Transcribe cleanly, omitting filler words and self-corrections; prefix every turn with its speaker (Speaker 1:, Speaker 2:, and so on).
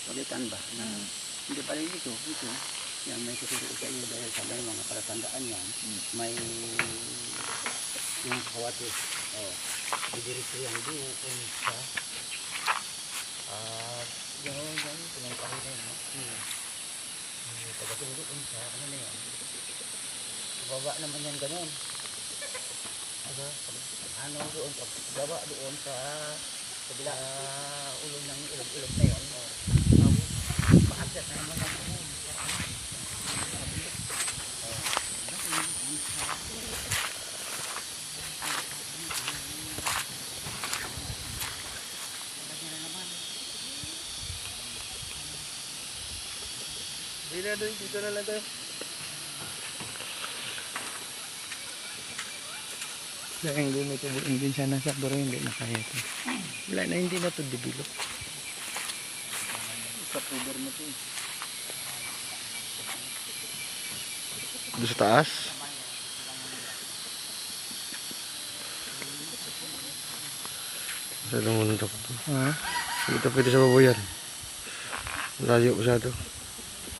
Speaker 1: palitan ba na hindi pala ito. Yan, may tuturo sa inyo dahil sa may mga palatandaan yan. May yung kawati. Didiretso yan doon sa yan, pinangkahin na yun. Pagkatulog doon sa ano na yan. Baba naman yan ganun. Ano doon, baba doon sa kabila ulo ng ilog na yun. Paakyat na naman ang ano.
Speaker 2: Dito na lang tayo. Dahil lumutubuin din siya nasa pero hindi na kaya ito. Wala na, hindi na ito develop.
Speaker 1: Sa puber mo ito.
Speaker 2: Doon sa taas? Masyadong muntok ito. Ito pwede sa baboyan. Layo masyado.